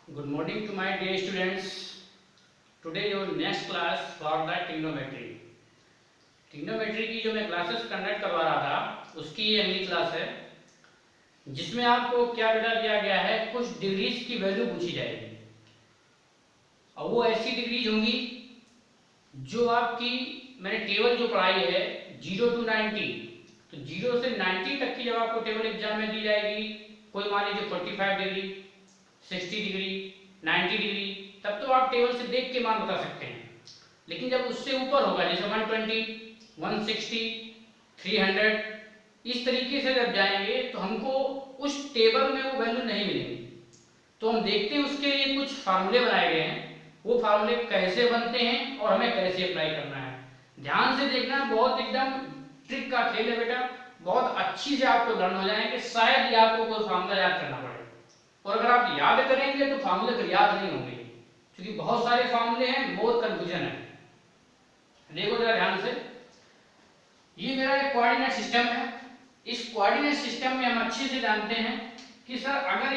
Good morning to my dear students. Today your next class for the trigonometry. Trigonometry की जो मैं classes conduct करवा रहा था उसकी ये अगली क्लास है जिसमें आपको क्या बेटा दिया गया है, कुछ डिग्रीज की वैल्यू पूछी जाएगी और वो ऐसी डिग्रीज होंगी जो आपकी मैंने टेबल जो पढ़ाई है 0 to 90, तो 0 से 90 तक की जब आपको टेबल एग्जाम में दी जाएगी, कोई मान लीजिए 45 डिग्री, 60 डिग्री, 90 डिग्री, तब तो आप टेबल से देख के मान बता सकते हैं। लेकिन जब उससे ऊपर होगा जैसे 120, 160, 300, इस तरीके से जब जाएंगे तो हमको उस टेबल में वो वैल्यू नहीं मिलेंगी। तो हम देखते हैं उसके लिए कुछ फार्मूले बनाए गए हैं, वो फार्मूले कैसे बनते हैं और हमें कैसे अप्लाई करना है। ध्यान से देखना, बहुत एकदम ट्रिक का खेल है बेटा, बहुत अच्छी से आपको लर्न हो जाएंगे। शायद ही आपको कोई फार्मूला याद करना पड़े, और अगर आप याद करेंगे तो फार्मूले फिर याद नहीं होंगे, क्योंकि बहुत सारे फार्मूले हैं, मोर कंफ्यूजन है। देखो जरा ध्यान से, ये मेरा एक कोऑर्डिनेट सिस्टम है। इस कोऑर्डिनेट सिस्टम में हम अच्छे से जानते हैं कि सर अगर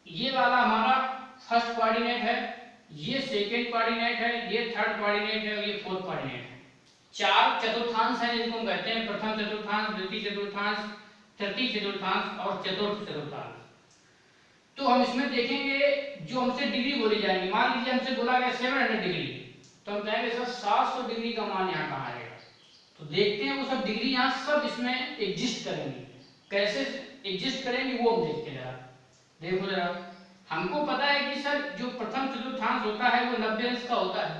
ये वाला हमारा फर्स्ट कोऑर्डिनेट है, ये सेकंड कोऑर्डिनेट है, ये थर्ड कोऑर्डिनेट है और ये फोर्थ कोऑर्डिनेट है। चार चतुर्थांश हैं जिनको हम कहते हैं प्रथम चतुर्थांश, द्वितीय चतुर्थांश, तृतीय चतुर्थांश और चतुर्थ चतुर्थांश। तो हम इसमें देखेंगे जो हमसे डिग्री बोली जाएंगी। मान लीजिए हमसे बोला गया 700 डिग्री, तो हम कहेंगे सर 700 डिग्री का मान यहाँ कहाँ आएगा। तो देखते हैं वो सब डिग्री यहाँ सब इसमें एग्जिस्ट करेंगी, कैसे एग्जिस्ट करेंगी वो हम देखते हैं। देखो जरा, हमको पता है कि सर जो प्रथम चतुर्थांश होता है वो 90 अंश का होता है,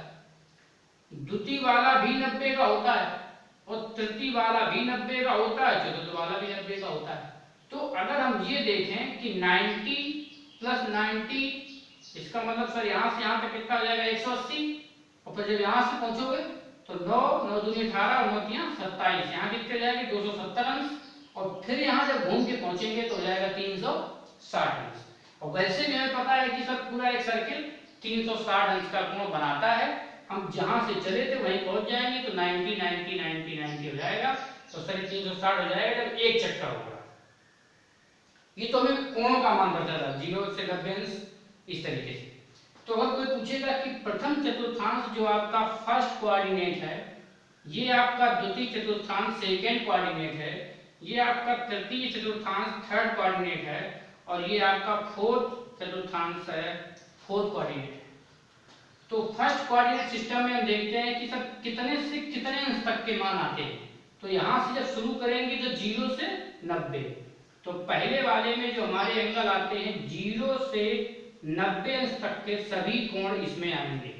द्वितीय वाला भी 90 का होता है और तृतीय वाला भी 90 का होता है, चतुर्थ वाला भी 90 का होता है। तो अगर हम ये देखें कि 90 प्लस 90, इसका मतलब सर यहाँ से यहाँ तक कितना हो जाएगा 180, और फिर जब यहाँ से पहुंचोगे तो 9 9 दूनी 18 और 9 तियां 27, यहाँ कितने जाएंगे 270 अंश, और फिर यहाँ जब घूम के पहुंचेंगे तो हो जाएगा 360 अंश। और वैसे भी हमें पता है कि सर पूरा एक सर्किल 360 अंश का कोण बनाता है। हम जहां से चले थे वहीं पहुंच जाएंगे तो 90 90 90 90 हो जाएगा, तो सर 360 हो जाएगा जब एक चक्कर होगा। ये तो हमें कोणों का मान पता था 0 से 90 अंश इस तरीके से। तो अगर कोई पूछेगा कि प्रथम चतुर्थांश जो आपका फर्स्ट कोऑर्डिनेट है, ये आपका द्वितीय चतुर्थांश सेकंड कोऑर्डिनेट है, ये आपका तृतीय चतुर्थांश थर्ड कोऑर्डिनेट है, और ये आपका फोर्थ चतुर्थांश है फोर्थ कोऑर्डिनेट। तो फर्स्ट कोऑर्डिनेट सिस्टम में हम देखते हैं कि सब कितने से कितने अंश तक के मान आते हैं। तो यहां से जब शुरू करेंगे तो 0 से 90, तो पहले वाले में जो हमारे एंगल आते हैं 0 से 90 अंश तक के सभी कोण इसमें आएंगे।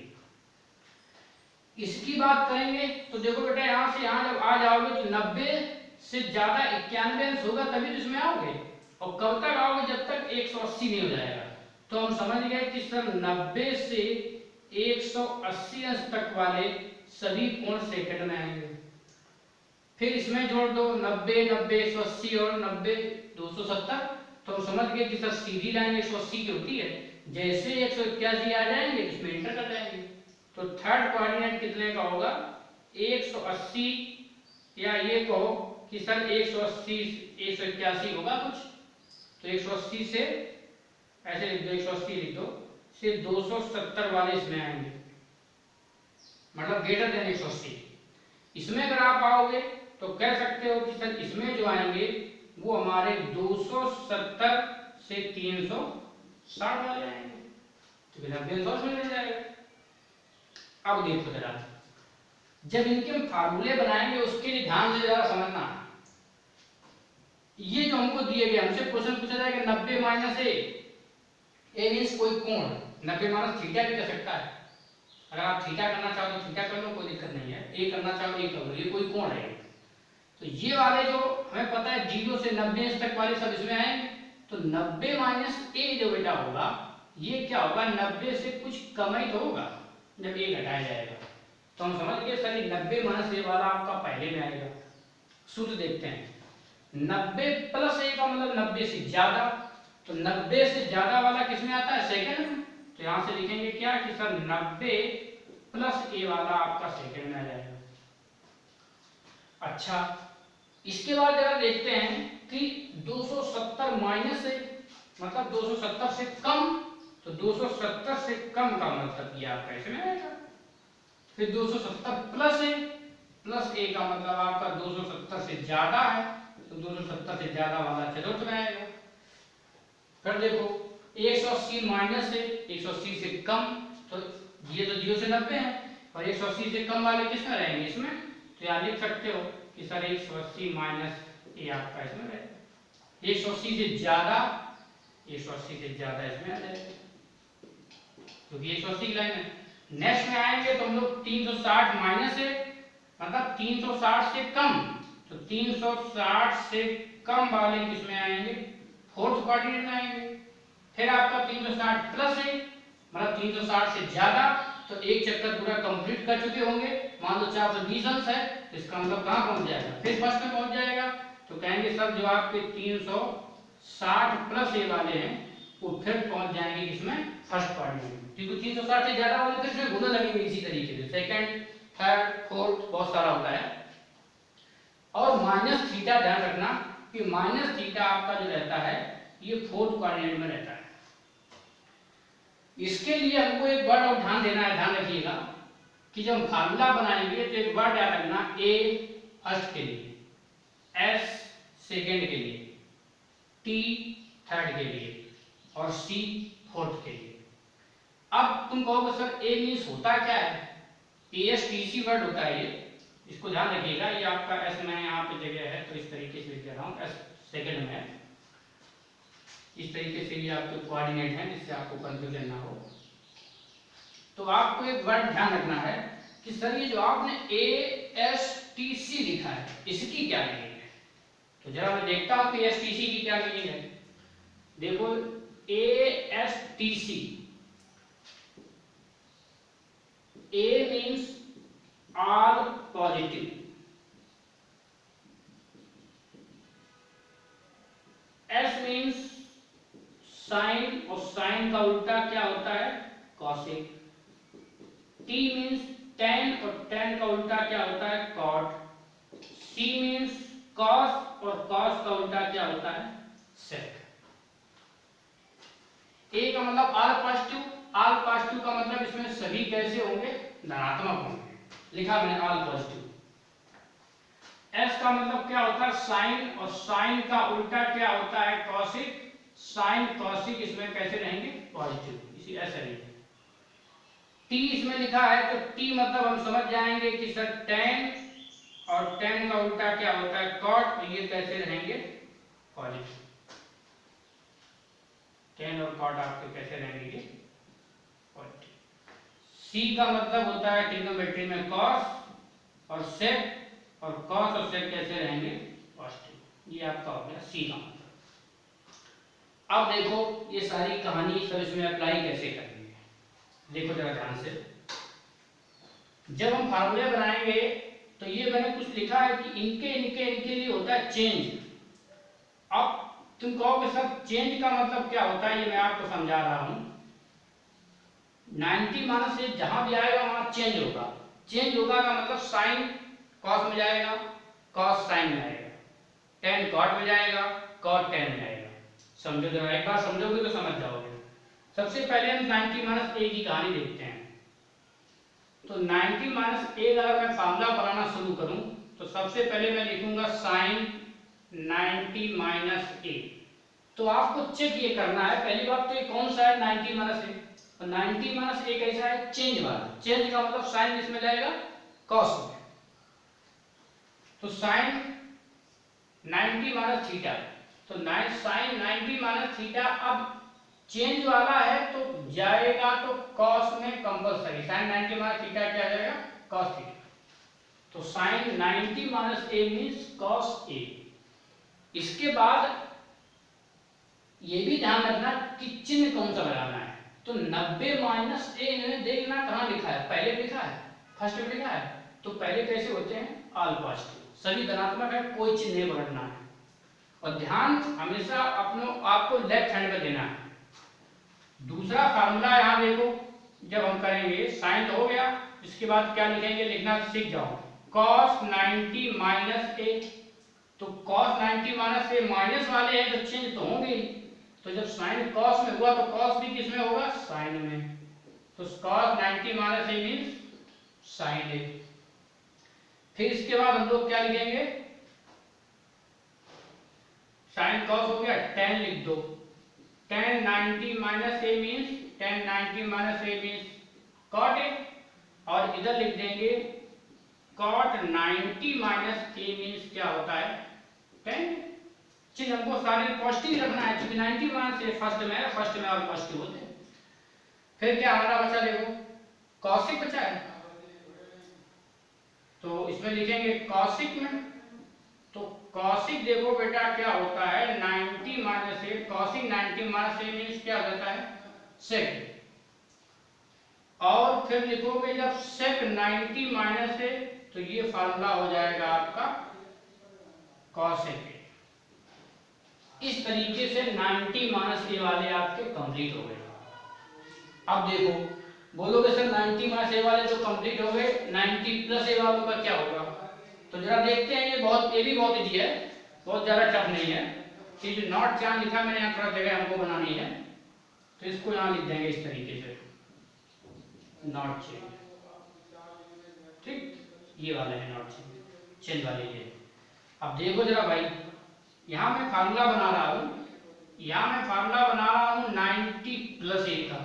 इसकी बात करेंगे तो देखो बेटा, यहां से यहां जब आ जाओगे तो 90 से ज्यादा 91 अंश होगा तभी तो इसमें आओगे, और कब तक आओगे जब तक 180 नहीं हो जाएगा। तो हम समझ गए कि सर 90 से 180 अंश तक वाले सभी कोण सेकंड में आएंगे। फिर इसमें जोड़ दो 90 90 180 और 90 270, तो हम समझ गए कि सर सीधी लाइन 180 की होती है, जैसे 181 आ जाएंगे इसमें इंटर कर जाएंगे। तो थर्ड कोऑर्डिनेट कितने का होगा 180, या ये कहो कि सर 180 181 होगा कुछ, तो 180 से ऐसे लिख दो, 180 लिख दो, से 270 वाले इसमें आएंगे, मतलब ग्रेटर देन 180। इसमें अगर आप आओगे तो कह सकते हो कि सर इसमें जो आएंगे वो हमारे 270 से 360 वाले आएंगे, तो फिर 90 अंश मिल जाएगा। अब देखो जरा, जब इनके हम फार्मूले बनाएंगे उसके लिए ध्यान से जरा समझना। ये जो हमको दिए गए, हमसे क्वेश्चन पूछा जाएगा 90 माइनस ए मींस कोई कोण, 90 माइनस थीटा भी कर सकता है। अगर आप थीटा करना चाहो तो थीटा कर लो, कोई दिक्कत नहीं है, ए करना चाहो ए कर लो, ये कोई कोण है। तो ये वाले जो हमें पता है 0 से 90 अंश तक वाले सब इसमें आएंगे। तो 90 माइनस ए जो बेटा होगा ये क्या होगा, 90 से कुछ कम ही तो होगा जब ए घटाया जाएगा। तो हम समझ गए सर 90 माइनस ए वाला आपका पहले में आएगा। सूत्र देखते हैं, 90 प्लस ए का मतलब 90 से ज्यादा, तो 90 से ज्यादा वाला किसमें आता है सेकंड में। तो यहां से लिखेंगे क्या कि सर 90 प्लस ए वाला आपका सेकंड में आ जाएगा। अच्छा, इसके बाद जरा देखते हैं कि 270 माइनस से मतलब 270 से कम, तो 270 से कम का मतलब ये आपका इसमें आएगा। फिर 270 प्लस ए, प्लस ए का मतलब आपका 270 से ज्यादा है, तो 270 से ज्यादा वाला चतुर्थ में आएगा। फिर देखो 180 माइनस है, 180 से कम, तो ये तो 0 से 90 है, और 180 से कम वाले किसमें रहेंगे इसमें, तो यहाँ लिख सकते हो कि सर 180 माइनस ये आपका इसमें रहेगा। 180 से ज्यादा, 180 से ज्यादा इसमें आ जाएगा क्योंकि 180 की लाइन है। नेक्स्ट में आएंगे तो हम लोग 360 माइनस है, मतलब 360 से कम, तो 360 से कम वाले किसमें आएंगे, फोर्थ क्वाड्रेंट में आएंगे। फिर आपका 360 प्लस है, मतलब 360 से ज्यादा, तो एक चक्कर पूरा कंप्लीट कर चुके होंगे। मान लो 420 अंश है, तो इसका मतलब कहां पहुंच जाएगा, फिर फर्स्ट में पहुंच जाएगा। तो कहेंगे सर जो आपके 360 प्लस ए वाले हैं वो फिर पहुंच जाएंगे किसमें, फर्स्ट क्वाड्रेंट में, क्योंकि 360 से ज्यादा वाले फिर इसमें गुना लगेंगे इसी तरीके से, सेकंड, थर्ड, फोर्थ, बहुत सारा होता है। और माइनस थीटा ध्यान रखना कि माइनस थीटा आपका जो रहता है ये फोर्थ क्वाड्रेंट में रहता है। इसके लिए हमको एक वर्ड और ध्यान देना है, ध्यान रखिएगा कि जब हम फार्मूला बनाएंगे तो एक वर्ड याद रखना, ए फर्स्ट के लिए, एस सेकंड के लिए, टी थर्ड के लिए और सी फोर्थ के लिए। अब तुम कहोगे सर ए मींस होता क्या है, एएसटीसी वर्ड होता है ये, इसको ध्यान रखिएगा। ये आपका एस में यहाँ पे जगह है तो इस तरीके से लिख रहा हूँ, एस सेकंड में है, इस तरीके से ये आपके कोऑर्डिनेट हैं जिससे आपको कंफ्यूजन ना हो। तो आपको एक वर्ड ध्यान रखना है कि सर ये जो आपने एएसटीसी लिखा है इसकी क्या मीनिंग है। तो जरा मैं देखता हूँ कि एएसटीसी की क्या मीनिंग है। देखो ASTC, A means all positive, S means sine, और साइन का उल्टा क्या होता है, कॉसेक, टी मीन्स टेन, और टेन का उल्टा क्या होता है, कॉट, सी मीन्स कॉस, और कॉस का उल्टा क्या होता है, सेक। ए का मतलब ऑल पॉजिटिव, ऑल पॉजिटिव का मतलब इसमें सभी कैसे होंगे, धनात्मक होंगे, लिखा मैंने ऑल पॉजिटिव। एस का मतलब क्या होता है, साइन, और साइन का उल्टा क्या होता है, कॉसिक, साइन कॉसिक इसमें कैसे रहेंगे, पॉजिटिव, इसी ऐसे रहेंगे। टी इसमें लिखा है तो टी मतलब हम समझ जाएंगे कि सर टेन, और टेन का उल्टा क्या होता है, कॉट, और ये कैसे रहेंगे, पॉजिटिव। टेन और कॉट आपके कैसे रहेंगे, पॉजिटिव। सी का मतलब होता है ट्रिग्नोमेट्री में कॉस और सेक, और कॉस और सेक कैसे रहेंगे, पॉजिटिव। ये आपका हो गया सी का मतलब। अब देखो ये सारी कहानी सब इसमें अप्लाई कैसे करनी है, देखो जरा ध्यान से। जब हम फार्मूले बनाएंगे तो ये मैंने कुछ लिखा है कि इनके इनके इनके लिए होता है चेंज। अब तुम कहोगे सर चेंज का मतलब क्या होता है, ये मैं आपको समझा रहा हूं। 90 माइनस से जहां भी आएगा वहां चेंज होगा। चेंज होगा का मतलब साइन कॉस में जाएगा, कॉस साइन में आएगा, टेन कॉट में जाएगा, कॉट टेन में आएगा। समझो जरा, एक बार समझोगे तो समझ जाओगे। सबसे पहले हम 90 माइनस ए की कहानी देखते हैं। तो 90 माइनस ए अगर मैं फार्मूला बनाना शुरू करूं तो सबसे पहले मैं लिखूंगा साइन 90 माइनस ए। तो आपको चेक ये करना है, पहली बात तो ये कौन सा है, 90 माइनस ए। और 90 माइनस ए कैसा है, चेंज वाला। चेंज का मतलब साइन इसमें जाएगा कॉस में। तो साइन 90 माइनस थीटा, तो साइन 90 माइनस थीटा अब चेंज वाला है तो जाएगा तो कॉस में कंपलसरी। साइन 90 माइनस थीटा क्या जाएगा, कॉस थीटा। तो sign 90 minus A means cos A. इसके बाद ये भी ध्यान रखना कि चिन्ह कौन सा लगाना है। तो 90 माइनस ए इन्होंने देखना कहां लिखा है, पहले लिखा है, फर्स्ट में लिखा है। तो पहले कैसे होते हैं, ऑल पॉजिटिव, सभी धनात्मक है, कोई चिन्ह नहीं बदलना है। और ध्यान हमेशा आपको लेफ्ट हैंड में देना है। दूसरा फार्मूला यहां देखो, जब हम करेंगे साइन तो हो गया, इसके बाद क्या लिखेंगे, लिखना सीख जाओ, cos 90 माइनस ए। तो cos 90 माइनस ए माइनस वाले हैं तो चेंज तो होंगे ही। तो तो जब साइन कॉस में हुआ तो कॉस भी किस में होगा, साइन में। तो cos 90 माइनस ए मीन्स साइन ए। फिर इसके बाद हम लोग क्या लिखेंगे, साइन कॉस हो गया, tan लिख दो, tan 90 माइनस ए मीन्स tan 90 माइनस ए मीन्स cot ए, और इधर लिख देंगे cot 90 माइनस ए मीन्स क्या होता है, tan। चिन्ह हमको सारे पॉजिटिव रखना है, क्योंकि 90 माइनस ए फर्स्ट में है, फर्स्ट में और पॉजिटिव होते हैं। फिर क्या हमारा बचा, देखो कॉसिक बचा है, तो इसमें लिखेंगे कॉसिक में। तो कॉसिक देखो बेटा क्या होता है, 90 माइनस ए, कॉसिक 90 माइनस ए मीन्स क्या हो जाता है, सेक। और फिर लिखोगे जब सेक 90 माइनस ए, तो ये फार्मूला हो जाएगा आपका कॉसेक। इस तरीके से 90 माइनस ए वाले आपके कंप्लीट हो गए। अब देखो बोलोगे सर 90 माइनस ए वाले जो कंप्लीट हो गए, 90 प्लस ए वालों का क्या होगा, तो जरा देखते हैं। ये भी बहुत इजी है, बहुत ज्यादा टफ नहीं है। ये जो नॉट चांद लिखा मैंने यहाँ थोड़ा जगह हमको बनानी है, तो इसको यहाँ लिख देंगे इस तरीके से, नॉट चेंज। ठीक, ये वाले हैं नॉट चेंज वाले ये। अब देखो जरा भाई, यहाँ मैं फार्मूला बना रहा हूँ, यहाँ मैं फार्मूला बना रहा हूँ 90 प्लस ए का।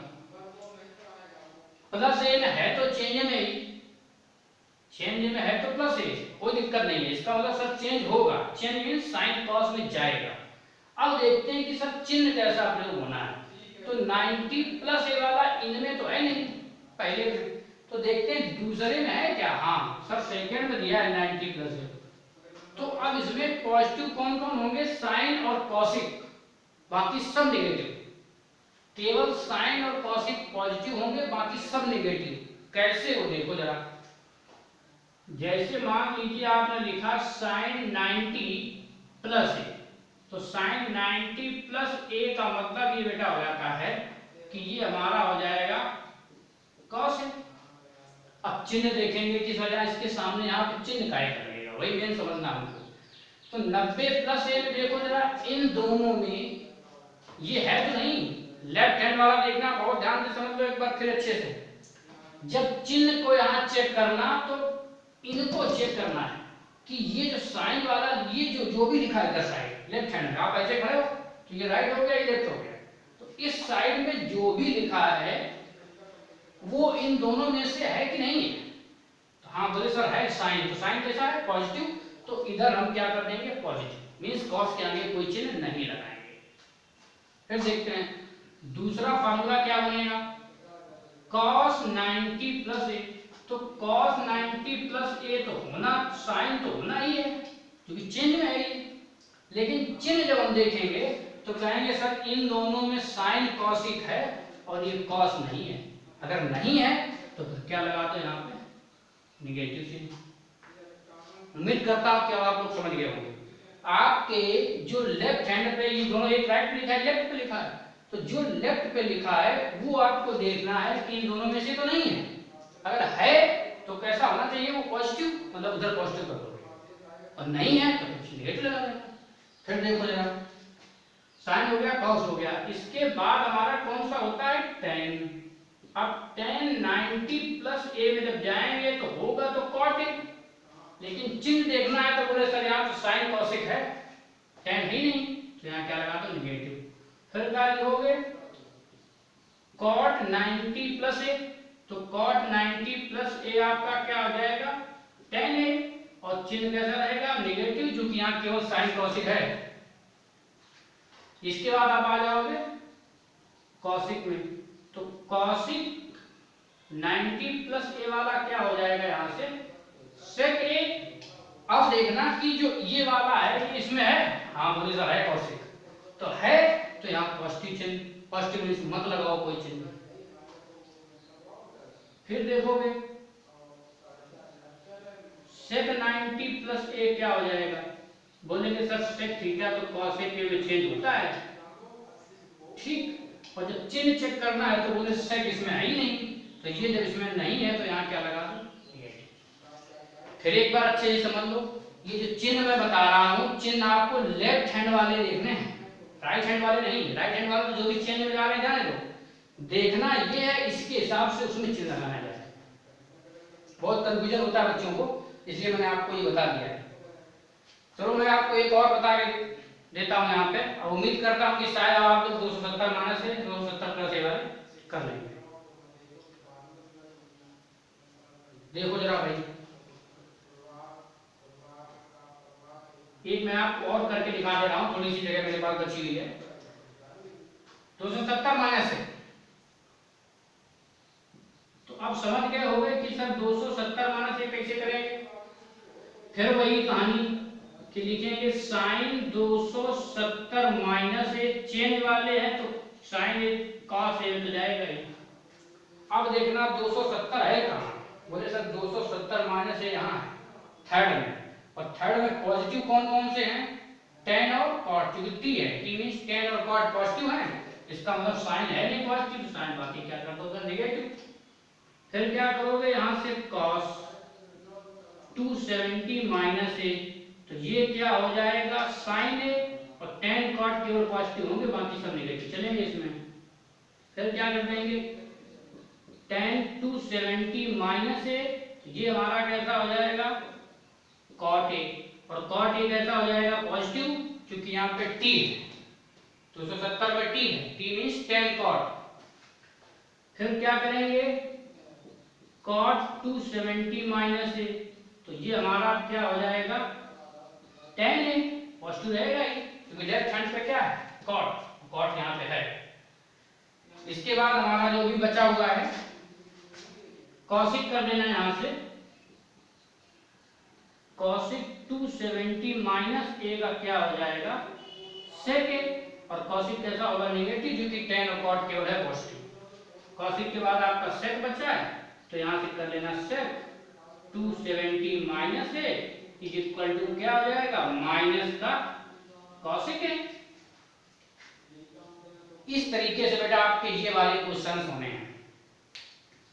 प्लस ए में है तो चेंज में ही, चेंज में है तो प्लस ए, कोई दिक्कत नहीं है। इसका मतलब सर चेंज होगा, चेंज मींस साइन कॉस में जाएगा। अब देखते हैं कि सर चिन्ह कैसा प्रयोग होना है। तो 90 प्लस ए वाला इनमें तो है नहीं पहले, तो देखते हैं दूसरे में है क्या। हाँ सर सेकंड में दिया है 90 प्लस ए। तो अब इसमें पॉजिटिव कौन कौन होंगे, साइन और कॉसिक, बाकी सब नेगेटिव। केवल साइन और कॉसिक पॉजिटिव होंगे, बाकी सब नेगेटिव। कैसे हो देखो जरा, जैसे मान लीजिए आपने लिखा साइन 90 प्लस ए, तो साइन 90 प्लस ए का मतलब ये बेटा हो जाता है कि ये हमारा हो जाएगा कॉस है। अब चिन्ह देखेंगे किस वजह, इसके सामने यहाँ पे चिन्ह का लगेगा, वही मेन समझना हमको। तो 90 प्लस ए में देखो जरा, इन दोनों में ये है तो नहीं, लेफ्ट हैंड वाला देखना, बहुत ध्यान से समझ लो एक बार फिर अच्छे से। जब चिन्ह को यहाँ चेक करना तो इनको चेक करना है कि ये जो साइन वाला, ये जो भी लिखा है इधर साइड लेफ्ट हैंड में, आप ऐसे खड़े हो तो ये राइट हो गया, ये लेफ्ट हो गया। तो इस साइड में जो भी लिखा है वो इन दोनों में से है कि नहीं है। तो हाँ बोले सर है साइन, तो साइन कैसा है, पॉजिटिव। तो इधर हम क्या कर देंगे, पॉजिटिव, मींस कॉस के आगे कोई चिन्ह नहीं लगाएंगे। फिर देखते हैं दूसरा फार्मूला क्या बनेगा, cos 90 प्लस ए। तो cos 90 प्लस ए तो होना, साइन तो होना ही है क्योंकि चिन्ह में है ये। लेकिन चिन्ह जब हम देखेंगे तो कहेंगे सर इन दोनों में साइन कॉसिक है और ये कॉस नहीं है। अगर नहीं है तो फिर क्या लगाते हैं यहाँ पे, निगेटिव चिन्ह। उम्मीद करता हूँ कि आप लोग समझ गए होंगे। आपके जो लेफ्ट हैंड पे ये दोनों, एक राइट पे लिखा है, लेफ्ट पे लिखा है, तो जो लेफ्ट पे लिखा है वो आपको देखना है कि इन दोनों में से तो नहीं है। अगर है तो कैसा होना चाहिए, वो पॉजिटिव, मतलब उधर पॉजिटिव कर दोगे, और नहीं है तो कुछ नेगेटिव लगा देना। फिर देखो जरा, साइन हो गया, कॉस हो गया, इसके बाद हमारा कौन सा होता है, tan। अब tan 90 प्लस ए में जब जाएंगे तो होगा तो cot ए, लेकिन चिन्ह देखना है तो बोले सर यहाँ तो साइन कॉसिक है, tan ही नहीं, तो यहाँ क्या लगा दो, निगेटिव। फिर क्या लिखोगे, cot 90 प्लस ए, तो cot 90 प्लस ए आपका क्या हो जाएगा, tan ए, और चिन्ह कैसा रहेगा, निगेटिव, जो कि यहाँ केवल साइन कॉसिक है। इसके बाद आप आ जाओगे कॉसिक में, तो कॉसिक 90 प्लस ए वाला क्या हो जाएगा यहाँ से, सेक ए। अब देखना कि जो ये वाला है ये इसमें है, हाँ बोले सर है कॉसिक, तो है तो यहाँ पॉजिटिव चिन्ह, पॉजिटिव मत लगाओ कोई चिन्ह। फिर देखोगे सेक 90 प्लस ए क्या हो जाएगा, बोलेंगे सर सेक थीटा तो cos ए में चेंज होता है, ठीक। और जब चिन्ह चेक करना है तो बोले सेक इसमें है ही नहीं, तो ये जब इसमें नहीं है तो यहाँ क्या लगा दो, फिर एक बार अच्छे से समझ लो। ये जो चिन्ह मैं बता रहा हूँ, चिन्ह आपको लेफ्ट हैंड वाले देखने हैं, राइट हैंड वाले नहीं, राइट हैंड वाले तो जो भी चेंज में जा रहे हैं जाने दो, देखना ये है इसके हिसाब से उसमें चिन्ह लगाना जाए। बहुत कंफ्यूजन होता है बच्चों को, इसलिए मैंने आपको ये बता दिया है। चलो मैं आपको एक और बता के देता हूँ यहाँ पे, और उम्मीद करता हूँ कि शायद आप लोग 270 माइनस से 270 प्लस ये वाले कर लेंगे। देखो जरा भाई, एक मैं आपको और करके दिखा दे रहा हूँ, थोड़ी सी जगह मेरे पास बची हुई है। 270 माइनस है, तो अब समझ गए होंगे कि सर 270 माइनस से कैसे करेंगे। फिर वही कहानी कि लिखेंगे साइन 270 माइनस ए चेंज वाले हैं तो साइन ए कॉस ए मिल जाएगा ही। अब देखना 270 है कहाँ, बोले सर 270 माइनस ए यहाँ है थर्ड में, और थर्ड में पॉजिटिव कौन कौन से हैं, tan और cot, क्योंकि t है, t मींस tan और cot पॉजिटिव है, इसका मतलब साइन है नहीं पॉजिटिव, तो साइन बाकी क्या कर दोगे नेगेटिव। फिर क्या करोगे, यहाँ से cos 270 माइनस ए, तो ये क्या हो जाएगा साइन ए, और tan cot केवल पॉजिटिव होंगे, बाकी सब नेगेटिव चलेंगे इसमें। फिर क्या कर देंगे tan 270 माइनस ए, तो ये हमारा कैसा हो जाएगा cot a, और cot a कैसा हो जाएगा पॉजिटिव, क्योंकि यहाँ पे t है, 270 में t है, t मींस tan cot। फिर क्या करेंगे cot 270 माइनस a, तो ये हमारा क्या हो जाएगा tan a, पॉजिटिव रहेगा ही, क्योंकि लेफ्ट हैंड पे क्या है cot यहाँ पे है। इसके बाद हमारा जो भी बचा हुआ है cosec कर देना यहाँ से, cosec 270 माइनस ए का क्या हो जाएगा sec a, और cosec कैसा होगा नेगेटिव, क्योंकि tan और cot केवल है पॉजिटिव। cosec के बाद आपका sec बचा है, तो यहाँ से कर लेना sec 270 minus A is equal to क्या हो जाएगा माइनस का cosec a। इस तरीके से बेटा आपके ये वाले क्वेश्चंस होने हैं।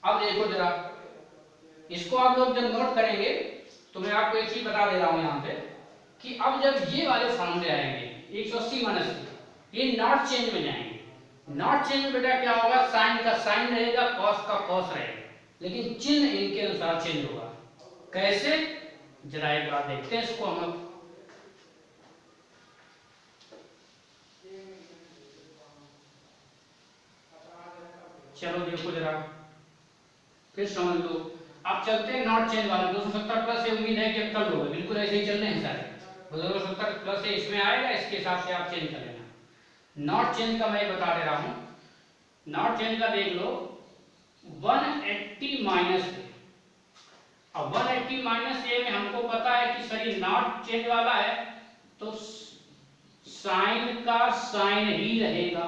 अब देखो जरा, इसको आप लोग जब नोट करेंगे तो मैं आपको एक चीज बता दे रहा हूं यहाँ पे कि अब जब ये वाले फॉर्मूले आएंगे 180 माइनस, ये नॉट चेंज में जाएंगे। नॉट चेंज में बेटा क्या होगा, साइन का साइन रहेगा, कॉस का कॉस रहेगा, लेकिन चिन्ह इनके अनुसार चेंज होगा। कैसे, जरा एक बार देखते हैं इसको हम। चलो देखो जरा, फिर समझ लो। अब चलते हैं नॉट चेंज वाले 270 प्लस से, उम्मीद है कि अब कल होगा, बिल्कुल ऐसे ही चलने हैं सारे। 270 प्लस से इसमें आएगा, इसके हिसाब से आप चेंज कर लेना। नॉट चेंज का मैं बता दे रहा हूं, नॉट चेंज का देख लो 180 माइनस ए। अब 180 माइनस ए में हमको पता है कि सर ये नॉट चेंज वाला है, तो साइन का साइन ही रहेगा।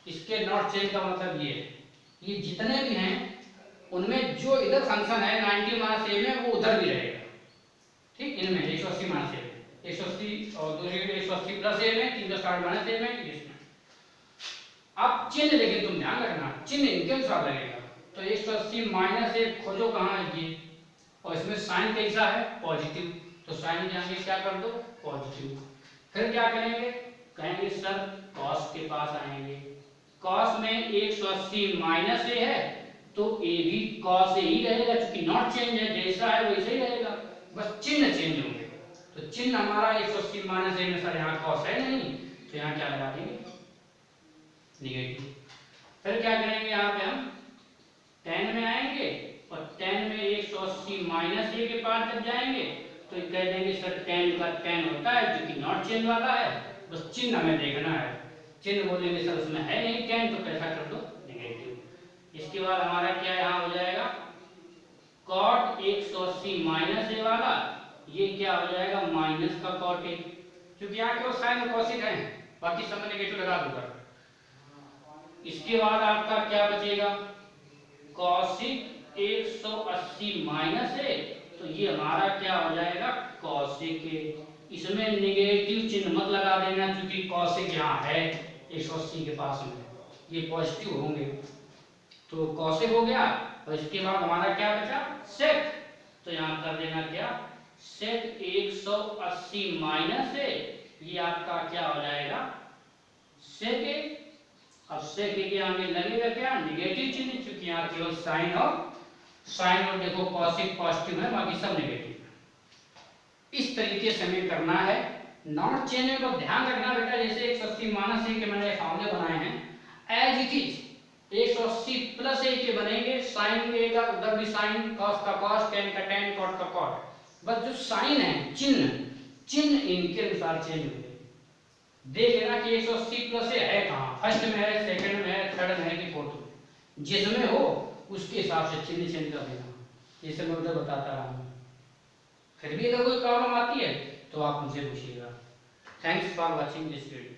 इसके नॉट चेंज का मतलब ये जितने भी हैं उनमें जो इधर फंक्शन है 90 माइनस ए में वो उधर भी रहेगा। ठीक, इनमें 180 माइनस ए में 180 और दूसरी 180 प्लस ए में 360 माइनस ए में इसमें। अब चिन्ह लेकिन तुम ध्यान रखना, चिन्ह इनके अनुसार लगेगा। तो 180 माइनस ए खोजो कहाँ है ये, और इसमें साइन कैसा है पॉजिटिव, तो साइन के आगे क्या कर दो पॉजिटिव। फिर क्या करेंगे, कहेंगे सर कॉस के पास आएंगे। कॉस में 180 माइनस ए है तो ए भी कॉस ए ही रहेगा, क्योंकि नॉट चेंज है, जैसा है वैसे ही रहेगा, बस चिन्ह चेंज होंगे। तो चिन्ह हमारा 180 माइनस ए में सर यहाँ कॉस है नहीं, तो यहाँ क्या लगा देंगे नेगेटिव। फिर क्या करेंगे, यहाँ पे हम tan में आएंगे, और tan में 180 माइनस ए के पास जब जाएंगे तो कह देंगे सर tan का tan होता है, जो कि नॉट चेंज वाला है, बस चिन्ह हमें देखना है। चिन्ह बोलेंगे सर उसमें है नहीं tan, तो कैसा कर दो नेगेटिव। इसके बाद हमारा क्या यहाँ हो जाएगा cot 180 माइनस ए वाला, ये क्या हो जाएगा माइनस का cot ए, क्योंकि यहाँ केवल साइन और कॉसिक है, बाकी सब में नेगेटिव लगा दूंगा। इसके बाद आपका क्या बचेगा cosic 180 माइनस ए, तो ये हमारा क्या हो जाएगा cosic ए। इसमें नेगेटिव चिन्ह मत लगा देना, क्योंकि cosic यहाँ है 180 के पास में, ये पॉजिटिव होंगे, तो cosic हो गया। और इसके बाद हमारा क्या बचा sec, तो यहाँ कर देना क्या sec 180 माइनस ए, ये आपका क्या हो जाएगा सेके। अब सेके के आगे लगेगा क्या, निगेटिव चिन्ह, चूंकि यहाँ केवल साइन और देखो कॉसिक पॉजिटिव है, बाकी सब नेगेटिव। इस तरीके से हमें करना है। नॉट चेंज में को ध्यान रखना बेटा, जैसे 180 माइनस ए के मैंने फॉर्मूले बनाए हैं, एज इट इज 180 प्लस ए के बनेंगे। साइन ए का उधर भी साइन, कॉस का कॉस, टेन का टेन, कॉट का कॉट। बस जो साइन है, चिन्ह इनके अनुसार चेंज होंगे। देख लेना कि 180 प्लस ए है कहाँ, फर्स्ट में है, सेकंड में है, थर्ड में है कि फोर्थ में, जिसमें हो उसके हिसाब से चिन्ह चेंज कर देना, जैसे मैं उधर बताता रहा हूँ। फिर भी अगर कोई प्रॉब्लम आती है तो आप मुझे पूछिएगा। Thanks for watching this video.